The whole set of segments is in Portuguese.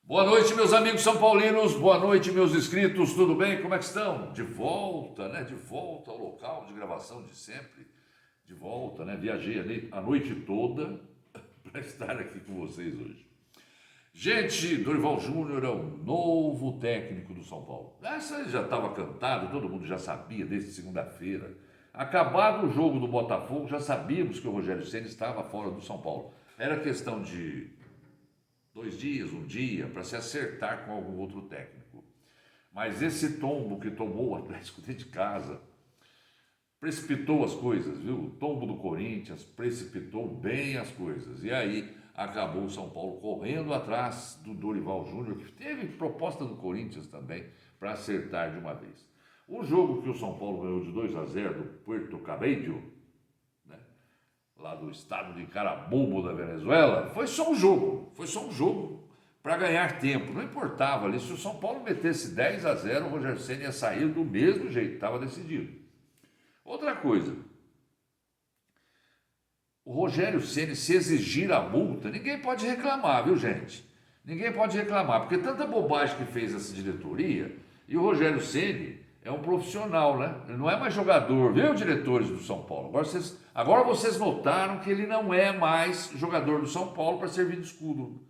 Boa noite, meus amigos são paulinos, boa noite, meus inscritos, tudo bem? Como é que estão? De volta, né? De volta ao local de gravação de sempre. De volta, né? Viajei ali a noite toda para estar aqui com vocês hoje. Gente, Dorival Júnior é o novo técnico do São Paulo. Essa já estava cantado, todo mundo já sabia desde segunda-feira. Acabado o jogo do Botafogo, já sabíamos que o Rogério Ceni estava fora do São Paulo. Era questão de 2 dias, um dia, para se acertar com algum outro técnico. Mas esse tombo que tomou o Atlético dentro de casa precipitou as coisas, viu? O tombo do Corinthians precipitou bem as coisas. E aí acabou o São Paulo correndo atrás do Dorival Júnior, que teve proposta do Corinthians também para acertar de uma vez. O jogo que o São Paulo ganhou de 2-0 do Puerto Cabello, lá do estado de Carabobo da Venezuela, foi só um jogo para ganhar tempo, não importava ali, se o São Paulo metesse 10-0, o Rogério Ceni ia sair do mesmo jeito, estava decidido. Outra coisa, o Rogério Ceni, se exigir a multa, ninguém pode reclamar, viu gente? Ninguém pode reclamar, porque tanta bobagem que fez essa diretoria, e o Rogério Ceni é um profissional, né? Ele não é mais jogador, viu, diretores do São Paulo? Agora vocês notaram que ele não é mais jogador do São Paulo para servir de escudo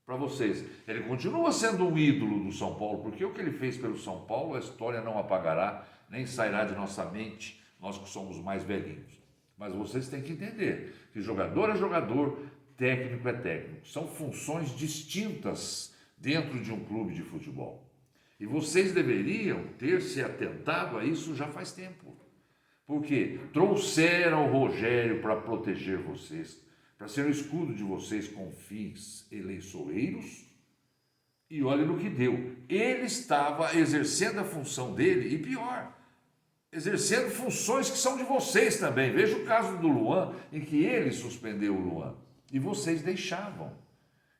para vocês. Ele continua sendo um ídolo do São Paulo, porque o que ele fez pelo São Paulo, a história não apagará, nem sairá de nossa mente, nós que somos mais velhinhos. Mas vocês têm que entender que jogador é jogador, técnico é técnico. São funções distintas dentro de um clube de futebol. E vocês deveriam ter se atentado a isso já faz tempo. Porque trouxeram o Rogério para proteger vocês, para ser o escudo de vocês com fins eleitoreiros. E olha no que deu. Ele estava exercendo a função dele, e pior, exercendo funções que são de vocês também. Veja o caso do Luan, em que ele suspendeu o Luan. E vocês deixavam.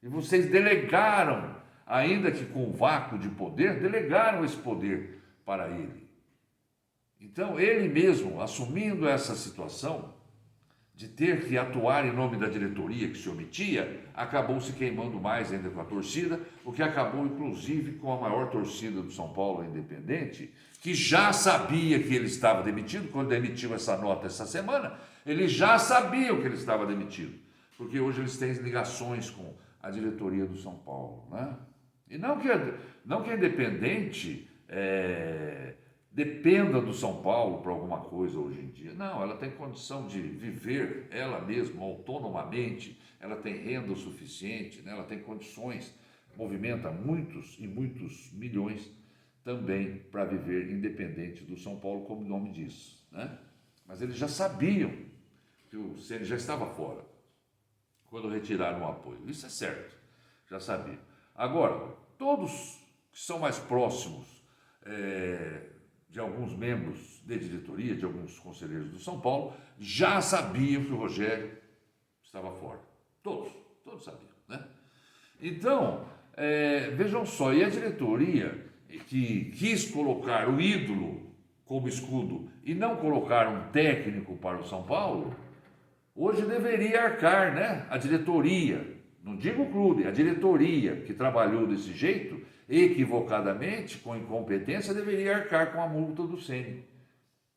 E vocês delegaram, ainda que com vácuo de poder, delegaram esse poder para ele. Então, ele mesmo, assumindo essa situação de ter que atuar em nome da diretoria que se omitia, acabou se queimando mais ainda com a torcida, o que acabou, inclusive, com a maior torcida do São Paulo, Independente, que já sabia que ele estava demitido. Quando emitiu essa nota essa semana, eles já sabiam que ele estava demitido, porque hoje eles têm ligações com a diretoria do São Paulo, né? E não que a Independente dependa do São Paulo para alguma coisa hoje em dia. Não, ela tem condição de viver ela mesma autonomamente, ela tem renda suficiente, né? Ela tem condições, movimenta muitos e muitos milhões também para viver independente do São Paulo, como o nome diz, né? Mas eles já sabiam que o Ceni já estava fora quando retiraram o apoio. Isso é certo, já sabiam. Agora, todos que são mais próximos de alguns membros de diretoria, de alguns conselheiros do São Paulo, já sabiam que o Rogério estava fora. Todos sabiam, né? Então, vejam só, e a diretoria que quis colocar o ídolo como escudo e não colocar um técnico para o São Paulo, hoje deveria arcar, né? A diretoria, não digo o clube, a diretoria que trabalhou desse jeito, equivocadamente, com incompetência, deveria arcar com a multa do Ceni,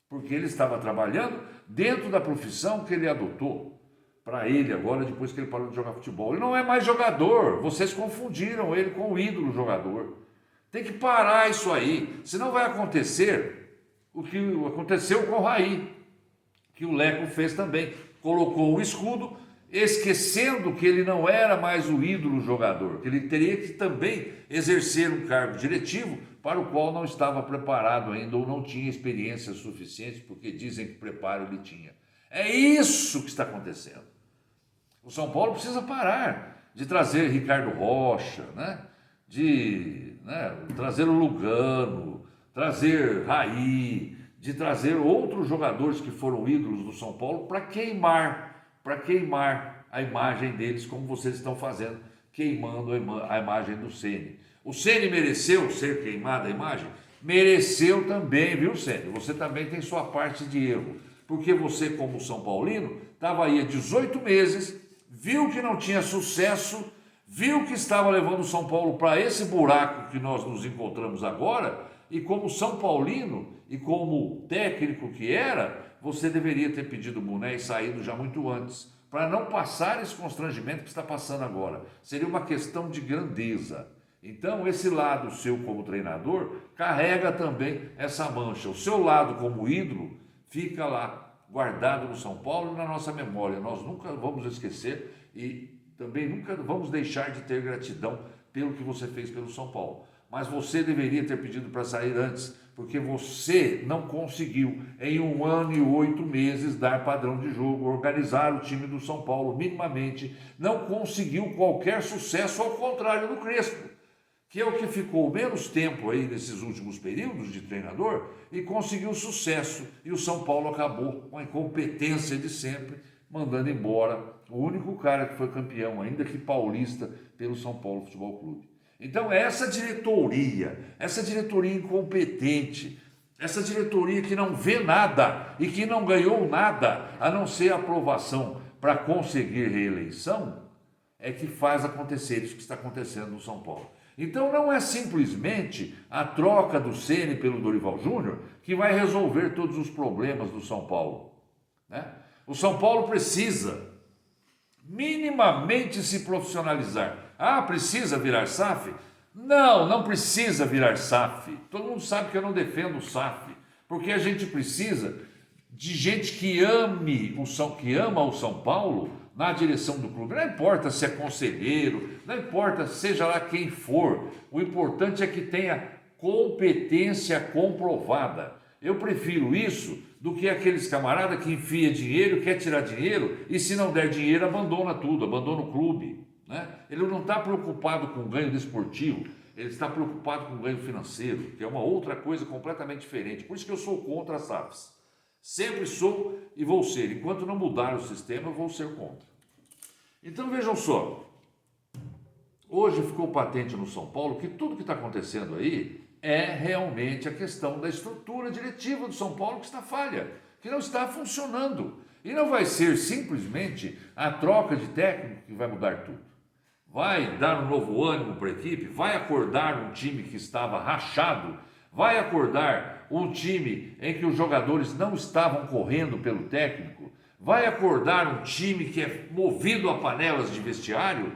porque ele estava trabalhando dentro da profissão que ele adotou para ele agora, depois que ele parou de jogar futebol. Ele não é mais jogador, vocês confundiram ele com o ídolo jogador. Tem que parar isso aí, senão vai acontecer o que aconteceu com o Raí, que o Leco fez também, colocou um escudo, esquecendo que ele não era mais o ídolo jogador, que ele teria que também exercer um cargo diretivo para o qual não estava preparado ainda ou não tinha experiência suficiente, porque dizem que preparo ele tinha. É isso que está acontecendo. O São Paulo precisa parar de trazer Ricardo Rocha, de trazer o Lugano, trazer Raí, de trazer outros jogadores que foram ídolos do São Paulo para queimar a imagem deles, como vocês estão fazendo, queimando a imagem do Ceni. O Ceni mereceu ser queimada a imagem? Mereceu também, viu, Ceni? Você também tem sua parte de erro, porque você, como São Paulino, estava aí há 18 meses, viu que não tinha sucesso, viu que estava levando o São Paulo para esse buraco que nós nos encontramos agora, e como São Paulino e como técnico que era, você deveria ter pedido o boné e saído já muito antes, para não passar esse constrangimento que está passando agora. Seria uma questão de grandeza. Então, esse lado seu como treinador carrega também essa mancha. O seu lado como ídolo fica lá, guardado no São Paulo e na nossa memória. Nós nunca vamos esquecer e também nunca vamos deixar de ter gratidão pelo que você fez pelo São Paulo. Mas você deveria ter pedido para sair antes, porque você não conseguiu, em 1 ano e 8 meses, dar padrão de jogo, organizar o time do São Paulo minimamente, não conseguiu qualquer sucesso, ao contrário do Crespo, que é o que ficou menos tempo aí nesses últimos períodos de treinador e conseguiu sucesso. E o São Paulo acabou com a incompetência de sempre, mandando embora o único cara que foi campeão, ainda que paulista, pelo São Paulo Futebol Clube. Então essa diretoria incompetente, essa diretoria que não vê nada e que não ganhou nada, a não ser a aprovação para conseguir reeleição, é que faz acontecer isso que está acontecendo no São Paulo. Então não é simplesmente a troca do Ceni pelo Dorival Júnior que vai resolver todos os problemas do São Paulo, né? O São Paulo precisa minimamente se profissionalizar. Ah, precisa virar SAF? Não, não precisa virar SAF. Todo mundo sabe que eu não defendo o SAF, porque a gente precisa de gente que ama o São Paulo na direção do clube. Não importa se é conselheiro, não importa seja lá quem for, o importante é que tenha competência comprovada. Eu prefiro isso do que aqueles camaradas que enfia dinheiro, quer tirar dinheiro e se não der dinheiro abandona tudo, abandona o clube, né? Ele não está preocupado com ganho desportivo, ele está preocupado com ganho financeiro, que é uma outra coisa completamente diferente. Por isso que eu sou contra as SAFs. Sempre sou e vou ser. Enquanto não mudar o sistema, eu vou ser contra. Então vejam só, hoje ficou patente no São Paulo que tudo que está acontecendo aí é realmente a questão da estrutura diretiva do São Paulo que está falha, que não está funcionando. E não vai ser simplesmente a troca de técnico que vai mudar tudo. Vai dar um novo ânimo para a equipe, vai acordar um time que estava rachado, vai acordar um time em que os jogadores não estavam correndo pelo técnico, vai acordar um time que é movido a panelas de vestiário,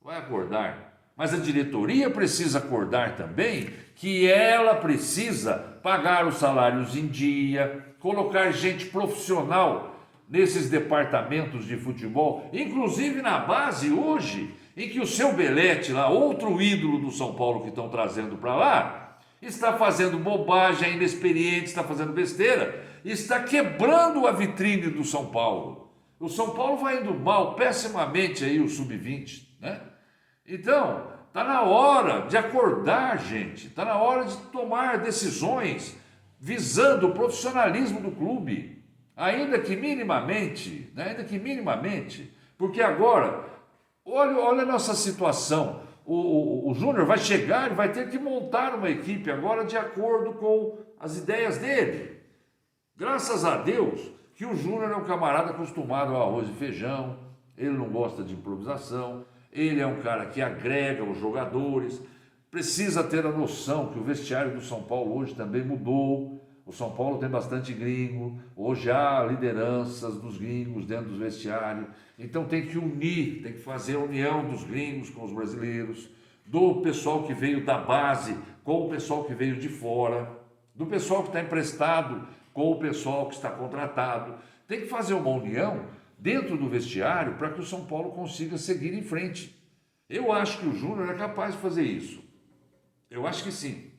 vai acordar. Mas a diretoria precisa acordar também que ela precisa pagar os salários em dia, colocar gente profissional nesses departamentos de futebol, inclusive na base hoje, em que o seu Belete lá, outro ídolo do São Paulo que estão trazendo para lá, está fazendo bobagem, é inexperiente, está fazendo besteira, está quebrando a vitrine do São Paulo. O São Paulo vai indo mal, pessimamente aí o sub-20, né? Então, está na hora de acordar, gente, está na hora de tomar decisões visando o profissionalismo do clube, ainda que minimamente, porque agora, olha a nossa situação, o Júnior vai chegar e vai ter que montar uma equipe agora de acordo com as ideias dele. Graças a Deus que o Júnior é um camarada acostumado ao arroz e feijão, ele não gosta de improvisação, ele é um cara que agrega os jogadores, precisa ter a noção que o vestiário do São Paulo hoje também mudou. O São Paulo tem bastante gringo, hoje há lideranças dos gringos dentro do vestiário, então tem que unir, tem que fazer a união dos gringos com os brasileiros, do pessoal que veio da base com o pessoal que veio de fora, do pessoal que está emprestado com o pessoal que está contratado. Tem que fazer uma união dentro do vestiário para que o São Paulo consiga seguir em frente. Eu acho que o Júnior é capaz de fazer isso. Eu acho que sim.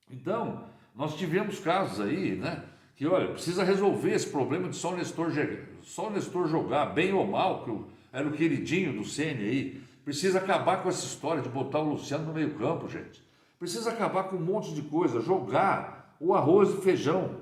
Então, nós tivemos casos aí, né? Que, olha, precisa resolver esse problema de só o Nestor jogar, bem ou mal, que era o queridinho do Ceni aí. Precisa acabar com essa história de botar o Luciano no meio campo, gente. Precisa acabar com um monte de coisa, jogar o arroz e feijão.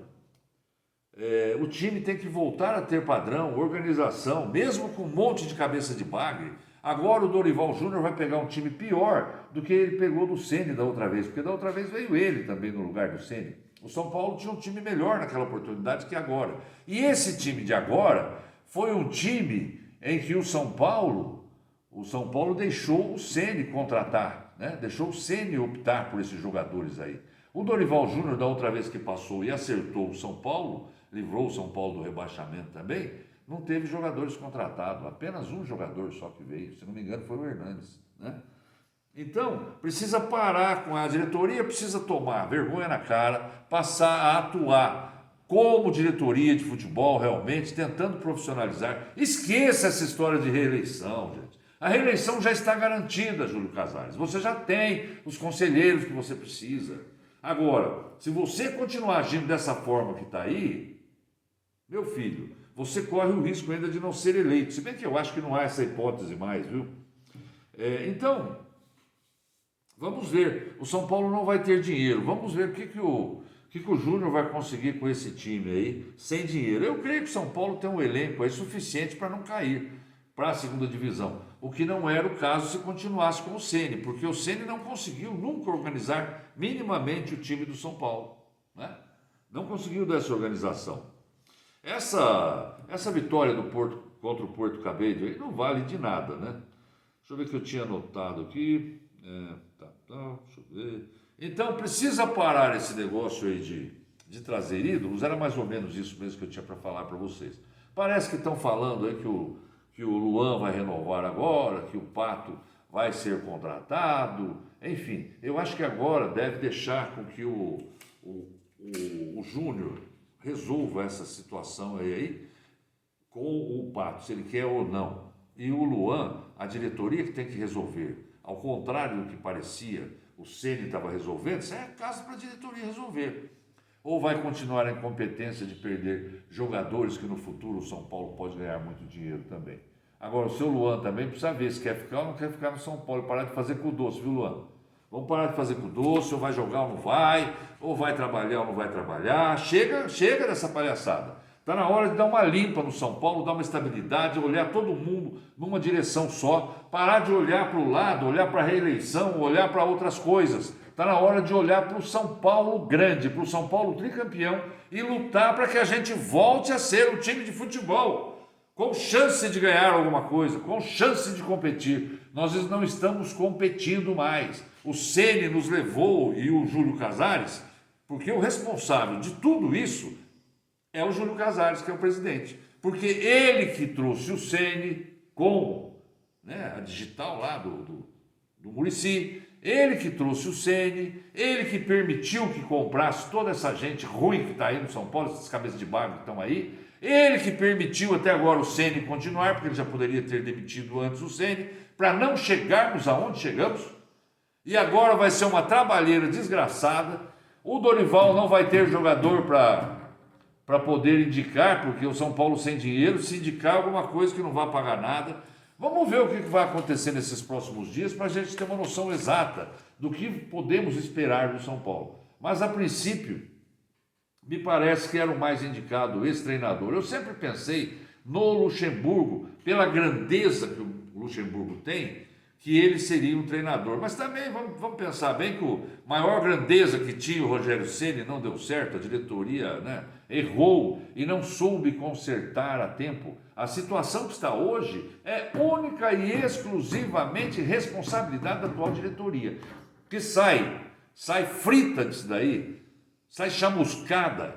O time tem que voltar a ter padrão, organização, mesmo com um monte de cabeça de bagre. Agora o Dorival Júnior vai pegar um time pior do que ele pegou do Ceni da outra vez, porque da outra vez veio ele também no lugar do Ceni. O São Paulo tinha um time melhor naquela oportunidade que agora. E esse time de agora foi um time em que o São Paulo O São Paulo deixou o Ceni contratar, né? Deixou o Ceni optar por esses jogadores aí. O Dorival Júnior, da outra vez que passou e acertou o São Paulo, livrou o São Paulo do rebaixamento também, não teve jogadores contratados, apenas um jogador só que veio, se não me engano foi o Hernandes, né? Então, precisa parar com a diretoria, precisa tomar vergonha na cara, passar a atuar como diretoria de futebol realmente, tentando profissionalizar. Esqueça essa história de reeleição, gente. A reeleição já está garantida, Júlio Casares. Você já tem os conselheiros que você precisa. Agora, se você continuar agindo dessa forma que está aí, meu filho, você corre o risco ainda de não ser eleito. Se bem que eu acho que não há essa hipótese mais, viu? Então, vamos ver. O São Paulo não vai ter dinheiro. Vamos ver o que o Júnior vai conseguir com esse time aí, sem dinheiro. Eu creio que o São Paulo tem um elenco aí suficiente para não cair para a segunda divisão. O que não era o caso se continuasse com o Ceni, porque o Ceni não conseguiu nunca organizar minimamente o time do São Paulo, né? Não conseguiu dar essa organização. Essa vitória do Porto contra o Porto Cabedelo aí não vale de nada, né? Deixa eu ver o que eu tinha anotado aqui. Deixa eu ver. Então precisa parar esse negócio aí de trazer ídolos. Era mais ou menos isso mesmo que eu tinha para falar para vocês. Parece que estão falando aí que o Luan vai renovar agora, que o Pato vai ser contratado. Enfim, eu acho que agora deve deixar com que o Júnior resolva essa situação aí com o Pato, se ele quer ou não. E o Luan, a diretoria que tem que resolver. Ao contrário do que parecia, o Ceni estava resolvendo, isso é caso para a diretoria resolver. Ou vai continuar a incompetência de perder jogadores que no futuro o São Paulo pode ganhar muito dinheiro também. Agora, o seu Luan também precisa ver se quer ficar ou não quer ficar no São Paulo. Parar de fazer com o doce, viu, Luan? Vamos parar de fazer com o doce, ou vai jogar ou não vai, ou vai trabalhar ou não vai trabalhar. Chega dessa palhaçada. Está na hora de dar uma limpa no São Paulo, dar uma estabilidade, olhar todo mundo numa direção só, parar de olhar para o lado, olhar para a reeleição, olhar para outras coisas. Está na hora de olhar para o São Paulo grande, para o São Paulo tricampeão e lutar para que a gente volte a ser um time de futebol, com chance de ganhar alguma coisa, com chance de competir. Nós não estamos competindo mais. O Ceni nos levou e o Júlio Casares, porque o responsável de tudo isso é o Júlio Casares, que é o presidente. Porque ele que trouxe o Ceni com, né, a digital lá do Muricy, ele que trouxe o Ceni, ele que permitiu que comprasse toda essa gente ruim que está aí no São Paulo, essas cabeças de bago que estão aí, ele que permitiu até agora o Ceni continuar, porque ele já poderia ter demitido antes o Ceni, para não chegarmos aonde chegamos, e agora vai ser uma trabalheira desgraçada. O Dorival não vai ter jogador para poder indicar, porque o São Paulo sem dinheiro, se indicar alguma coisa que não vai pagar nada. Vamos ver o que vai acontecer nesses próximos dias para a gente ter uma noção exata do que podemos esperar do São Paulo. Mas a princípio, me parece que era o mais indicado esse treinador. Eu sempre pensei no Luxemburgo, pela grandeza que o Luxemburgo tem, que ele seria um treinador. Mas também vamos pensar bem que a maior grandeza que tinha o Rogério Ceni não deu certo, a diretoria, né, errou e não soube consertar a tempo. A situação que está hoje é única e exclusivamente responsabilidade da atual diretoria, que sai frita disso daí, sai chamuscada,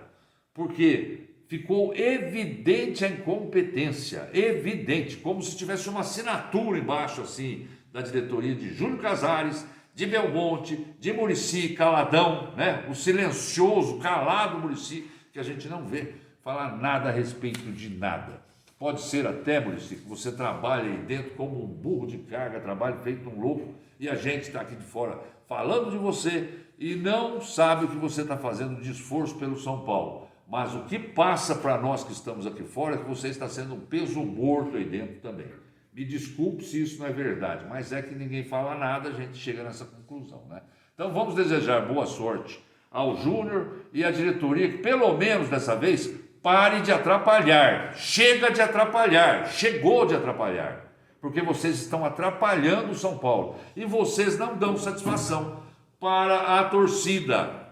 porque ficou evidente a incompetência, evidente, como se tivesse uma assinatura embaixo assim, da diretoria de Júlio Casares, de Belmonte, de Muricy, caladão, né? O silencioso, calado Muricy, que a gente não vê falar nada a respeito de nada. Pode ser até, Muricy, que você trabalhe aí dentro como um burro de carga, trabalhe feito um louco, e a gente está aqui de fora falando de você e não sabe o que você está fazendo de esforço pelo São Paulo. Mas o que passa para nós que estamos aqui fora é que você está sendo um peso morto aí dentro também. Me desculpe se isso não é verdade, mas é que ninguém fala nada, a gente chega nessa conclusão, né? Então vamos desejar boa sorte ao Júnior e à diretoria, que pelo menos dessa vez pare de atrapalhar. Chega de atrapalhar, chegou de atrapalhar, porque vocês estão atrapalhando o São Paulo e vocês não dão satisfação para a torcida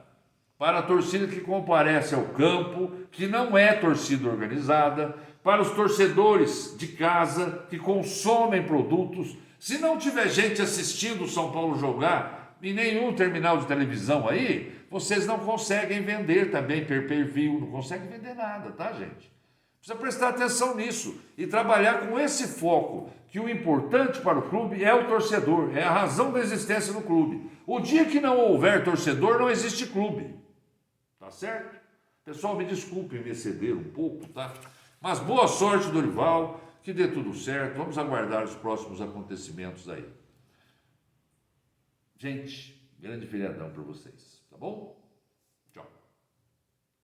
que comparece ao campo, que não é torcida organizada, para os torcedores de casa que consomem produtos Se não tiver gente assistindo o São Paulo jogar em nenhum terminal de televisão aí, vocês não conseguem vender também pay-per-view, não conseguem vender nada, tá, gente? Precisa prestar atenção nisso e trabalhar com esse foco, que o importante para o clube é o torcedor, é a razão da existência do clube. O dia que não houver torcedor, não existe clube. Tá certo? Pessoal, me desculpem me exceder um pouco, tá? Mas boa sorte, Dorival, que dê tudo certo. Vamos aguardar os próximos acontecimentos aí. Gente, grande feriadão para vocês, tá bom?